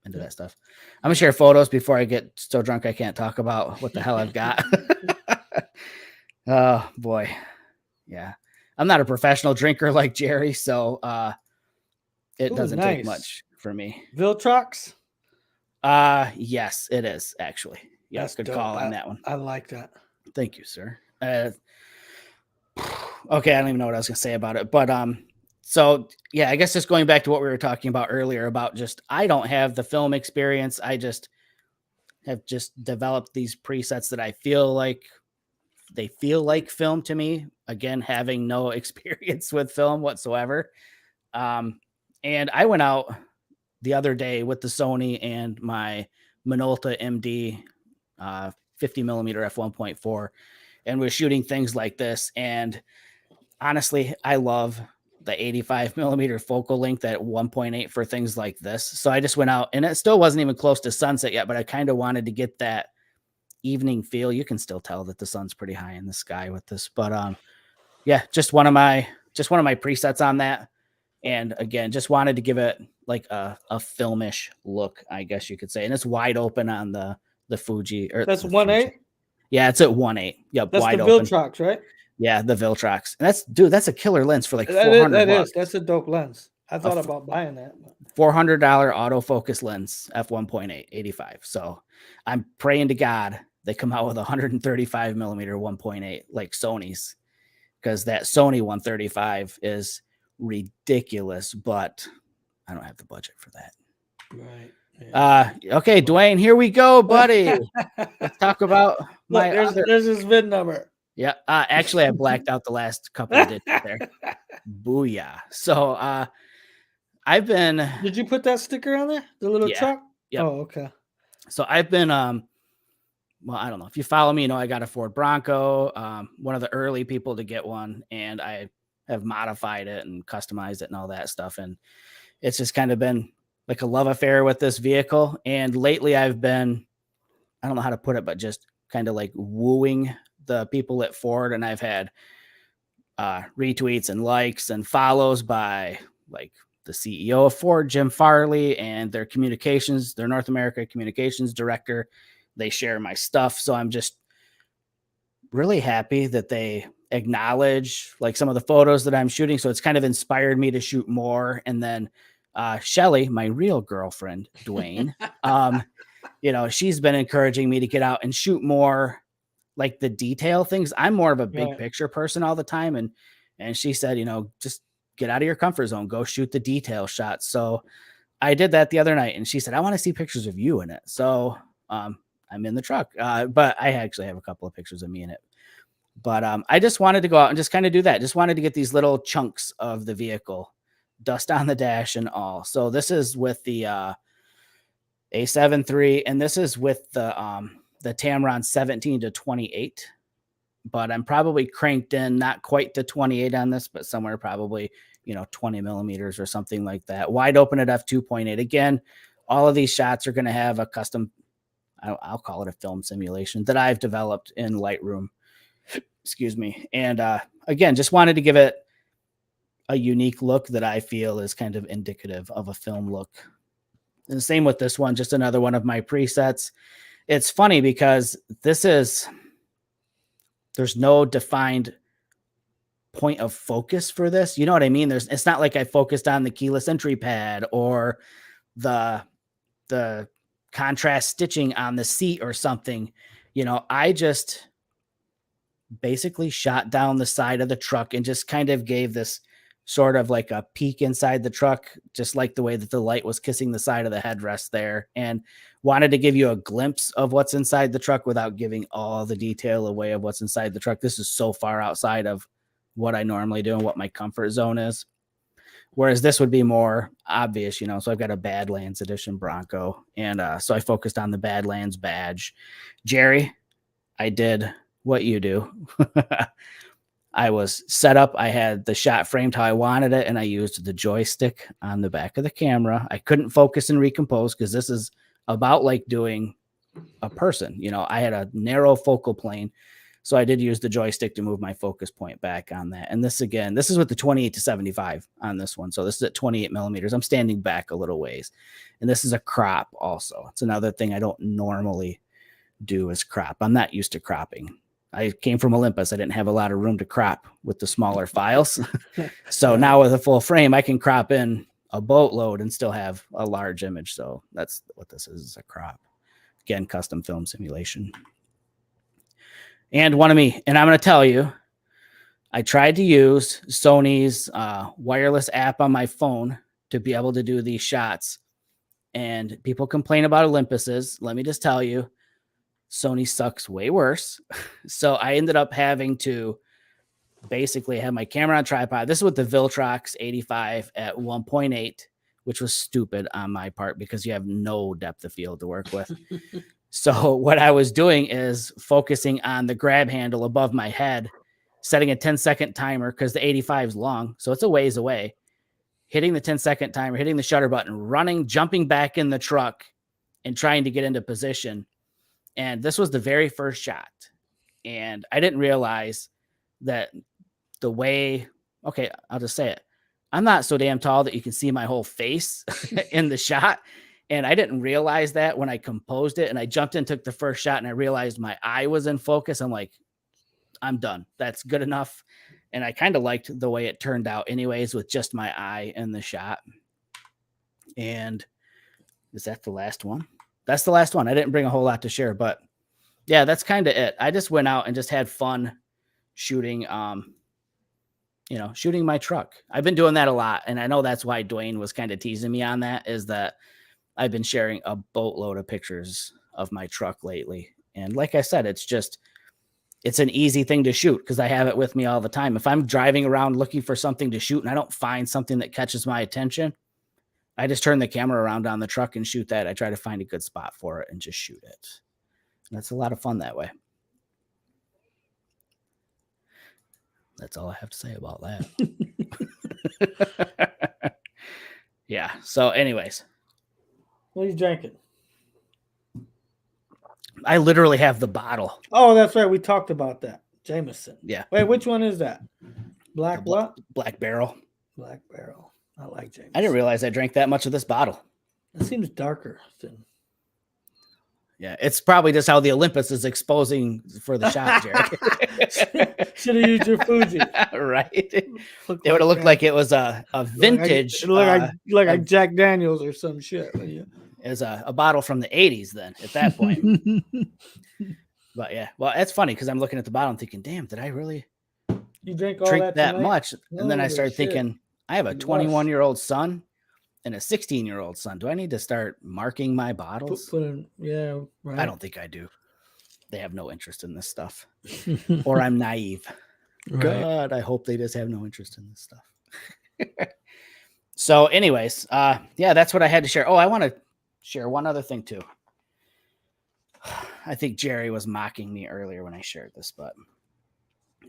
into that stuff. I'm going to share photos before I get so drunk I can't talk about what the hell I've got. Oh, boy. Yeah. I'm not a professional drinker like Jerry, so it doesn't take much for me. Viltrox? Yes, it is, actually. Yeah, that's good call on that one. I like that. Thank you, sir. Okay, I don't even know what I was going to say about it. But so, yeah, I guess just going back to what we were talking about earlier about just I don't have the film experience. I just have developed these presets that I feel like they feel like film to me. Again, having no experience with film whatsoever. And I went out the other day with the Sony and my Minolta MD 50 millimeter f1.4 and was shooting things like this. And honestly, I love the 85 millimeter focal length at 1.8 for things like this. So I just went out, and it still wasn't even close to sunset yet, but I kind of wanted to get that evening feel. You can still tell that the sun's pretty high in the sky with this, but yeah, just one of my presets on that. And again, just wanted to give it like a filmish look, I guess you could say. And it's wide open on the Fuji. Or that's 1.8. Yeah, it's at 1.8. Yep, that's wide the open. Viltrox, right? Yeah, the Viltrox. And that's a killer lens for like $400. That's a dope lens. I thought about buying that. $400 autofocus lens, f1.8, 85. So I'm praying to God they come out with 135 millimeter 1.8 like Sony's, because that Sony 135 is ridiculous, but I don't have the budget for that. Right. Yeah. Okay, Dwayne, here we go, buddy. Let's talk about there's his VIN number. Yeah. Actually, I blacked out the last couple of digits there. Booyah. So I I've been. Did you put that sticker on there? The little truck? Yep. Oh, okay. So I've been, well, I don't know if you follow me, you know, I got a Ford Bronco, one of the early people to get one, and I have modified it and customized it and all that stuff. And it's just kind of been like a love affair with this vehicle. And lately I've been, I don't know how to put it, but just kind of like wooing the people at Ford. And I've had retweets and likes and follows by like the CEO of Ford, Jim Farley, and their communications, their North America communications director. They share my stuff. So I'm just really happy that they acknowledge like some of the photos that I'm shooting. So it's kind of inspired me to shoot more. And then Shelly, my real girlfriend, Dwayne, you know, she's been encouraging me to get out and shoot more like the detail things. I'm more of a big picture person all the time. And she said, you know, just get out of your comfort zone, go shoot the detail shots. So I did that the other night, and she said, I want to see pictures of you in it. So I'm in the truck, but I actually have a couple of pictures of me in it. But I just wanted to go out and just kind of do that. Just wanted to get these little chunks of the vehicle, dust on the dash and all. So this is with the A7 III, and this is with the Tamron 17 to 28. But I'm probably cranked in, not quite to 28 on this, but somewhere probably, you know, 20 millimeters or something like that. Wide open at f2.8. Again, all of these shots are going to have a custom, I'll call it a film simulation that I've developed in Lightroom. Excuse me. And again, just wanted to give it a unique look that I feel is kind of indicative of a film look. And the same with this one, just another one of my presets. It's funny because there's no defined point of focus for this. You know what I mean? It's not like I focused on the keyless entry pad or the contrast stitching on the seat or something. You know, I just basically shot down the side of the truck and just kind of gave this sort of like a peek inside the truck, just like the way that the light was kissing the side of the headrest there, and wanted to give you a glimpse of what's inside the truck without giving all the detail away of what's inside the truck. This is so far outside of what I normally do and what my comfort zone is. Whereas this would be more obvious, you know. So I've got a Badlands edition Bronco, and so I focused on the Badlands badge. Jerry, I did what you do. I was set up. I had the shot framed how I wanted it, and I used the joystick on the back of the camera. I couldn't focus and recompose because this is about like doing a person. You know, I had a narrow focal plane, so I did use the joystick to move my focus point back on that. And this, again, this is with the 28 to 75 on this one. So this is at 28 millimeters. I'm standing back a little ways. And this is a crop also. It's another thing I don't normally do is crop. I'm not used to cropping. I came from Olympus. I didn't have a lot of room to crop with the smaller files. So now with a full frame, I can crop in a boatload and still have a large image. So that's what this is a crop. Again, custom film simulation. And one of me, and I'm going to tell you, I tried to use Sony's wireless app on my phone to be able to do these shots. And people complain about Olympus's. Let me just tell you, Sony sucks way worse. So I ended up having to basically have my camera on tripod. This is with the Viltrox 85 at 1.8, which was stupid on my part because you have no depth of field to work with. So what I was doing is focusing on the grab handle above my head, setting a 10-second timer because the 85 is long. So it's a ways away. Hitting the 10-second timer, hitting the shutter button, running, jumping back in the truck and trying to get into position. And this was the very first shot. And I didn't realize that the way, okay, I'll just say it. I'm not so damn tall that you can see my whole face in the shot. And I didn't realize that when I composed it, and I jumped in, took the first shot, and I realized my eye was in focus. I'm like, I'm done. That's good enough. And I kind of liked the way it turned out anyways, with just my eye in the shot. And is that the last one? That's the last one. I didn't bring a whole lot to share, but yeah, that's kind of it. I just went out and just had fun shooting, shooting my truck. I've been doing that a lot. And I know that's why Dwayne was kind of teasing me on that, is that I've been sharing a boatload of pictures of my truck lately. And like I said, it's an easy thing to shoot because I have it with me all the time. If I'm driving around looking for something to shoot and I don't find something that catches my attention, I just turn the camera around on the truck and shoot that. I try to find a good spot for it and just shoot it. And that's a lot of fun that way. That's all I have to say about that. Yeah. So anyways. What are you drinking? I literally have the bottle. Oh, that's right. We talked about that. Jameson. Yeah. Wait, which one is that? Black what? Black Barrel. Black Barrel. I like Jameson. I didn't realize I drank that much of this bottle. It seems darker than... Yeah, it's probably just how the Olympus is exposing for the shot, Jared. Should have used your Fuji. Right. It would have looked like it was a vintage. Like Jack Daniels or some shit. It was a bottle from the 80s then at that point. But yeah, well, it's funny because I'm looking at the bottle and thinking, damn, did I really drink that much? And then I started thinking, I have a 21-year-old son and a 16-year-old son. Do I need to start marking my bottles? Yeah, right. I don't think I do. They have no interest in this stuff. Or I'm naive. Right. God, I hope they just have no interest in this stuff. So anyways, yeah, that's what I had to share. Oh, I want to share one other thing too. I think Jerry was mocking me earlier when I shared this, but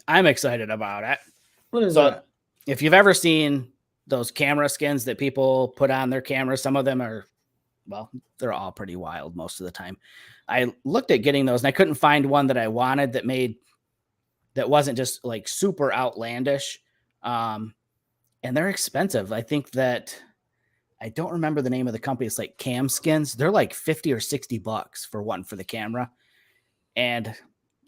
I'm excited about it. What is that? If you've ever seen those camera skins that people put on their cameras, some of them are, well, they're all pretty wild most of the time. I looked at getting those and I couldn't find one that I wanted that wasn't just like super outlandish. And they're expensive. I think that I don't remember the name of the company. It's like Cam Skins. They're like $50 or $60 for one for the camera. And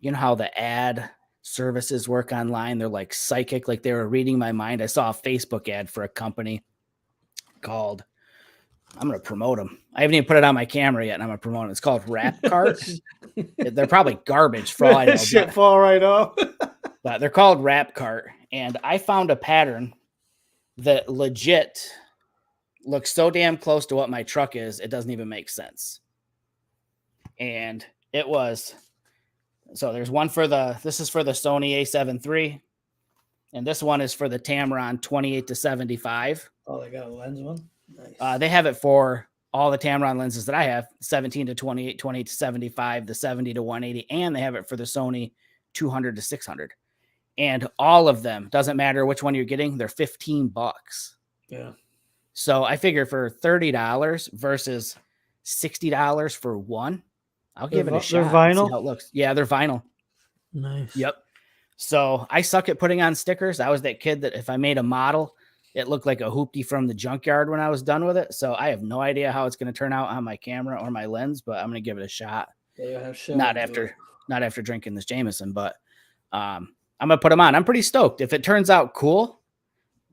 you know how the ad services work online? They're like psychic, like they were reading my mind. I saw a Facebook ad for a company called, I'm going to promote them. I haven't even put it on my camera yet, and I'm going to promote it. It's called Wrap Cart. They're probably garbage for all I know. Shit fall right off. But they're called Wrap Cart. And I found a pattern that legit looks so damn close to what my truck is, it doesn't even make sense. And it was, so there's one for this is for the Sony A7 III, and this one is for the Tamron 28-75. Oh, they got a lens one? Nice. They have it for all the Tamron lenses that I have, 17-28, 28-75, the 70-180, and they have it for the Sony 200-600. And all of them, doesn't matter which one you're getting, they're $15. Yeah. So I figure for $30 versus $60 for one, I'll give it a shot. They're vinyl? See how it looks. Yeah, they're vinyl. Nice. Yep. So I suck at putting on stickers. I was that kid that if I made a model, it looked like a hoopty from the junkyard when I was done with it. So I have no idea how it's going to turn out on my camera or my lens, but I'm going to give it a shot. Yeah, not after drinking this Jameson, but I'm going to put them on. I'm pretty stoked. If it turns out cool,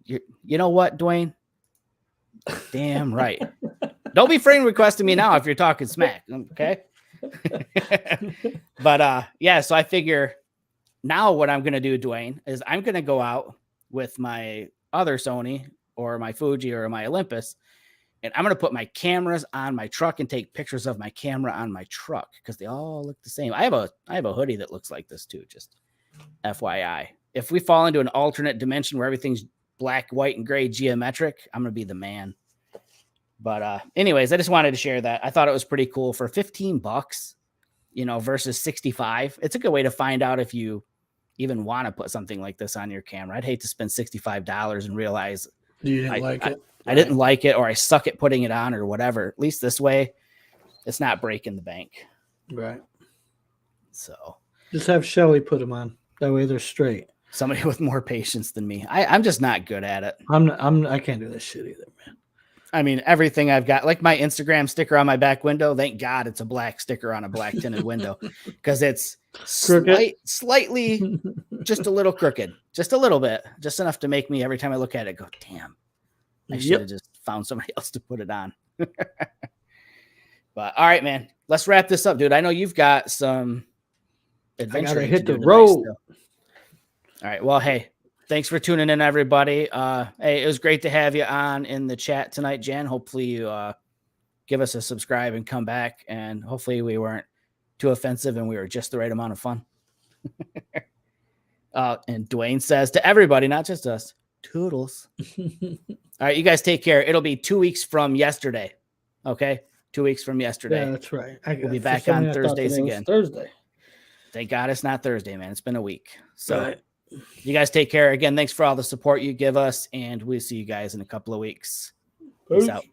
you know what, Dwayne? Damn right. Don't be friend requesting me now if you're talking smack. Okay. But yeah, so I figure now what I'm going to do, Dwayne, is I'm going to go out with my other Sony or my Fuji or my Olympus, and I'm going to put my cameras on my truck and take pictures of my camera on my truck because they all look the same. I have a hoodie that looks like this too, just FYI. If we fall into an alternate dimension where everything's black, white, and gray geometric, I'm going to be the man. But anyways, I just wanted to share that. I thought it was pretty cool for $15, versus 65. It's a good way to find out if you even want to put something like this on your camera. I'd hate to spend $65 and realize you didn't like it. I didn't like it, or I suck at putting it on or whatever. At least this way, it's not breaking the bank. Right. So just have Shelly put them on. That way they're straight. Somebody with more patience than me. I'm just not good at it. I can't do this shit either, man. I mean, everything I've got, like my Instagram sticker on my back window, thank God it's a black sticker on a black tinted window because it's slightly, just a little crooked, just a little bit, just enough to make me every time I look at it go, damn, I should have just found somebody else to put it on. But all right, man, let's wrap this up, dude. I know you've got some adventure. I gotta hit the road. All right. Well, hey. Thanks for tuning in, everybody. Hey, it was great to have you on in the chat tonight, Jen. Hopefully you give us a subscribe and come back, and hopefully we weren't too offensive and we were just the right amount of fun. And Dwayne says to everybody, not just us, Toodles. All right, you guys take care. It'll be 2 weeks from yesterday. Okay, 2 weeks from yesterday. Yeah, that's right. We'll be back on Thursdays again. Thursday. Thank God it's not Thursday, man. It's been a week. So right. You guys take care. Again, thanks for all the support you give us, and we'll see you guys in a couple of weeks. Peace out.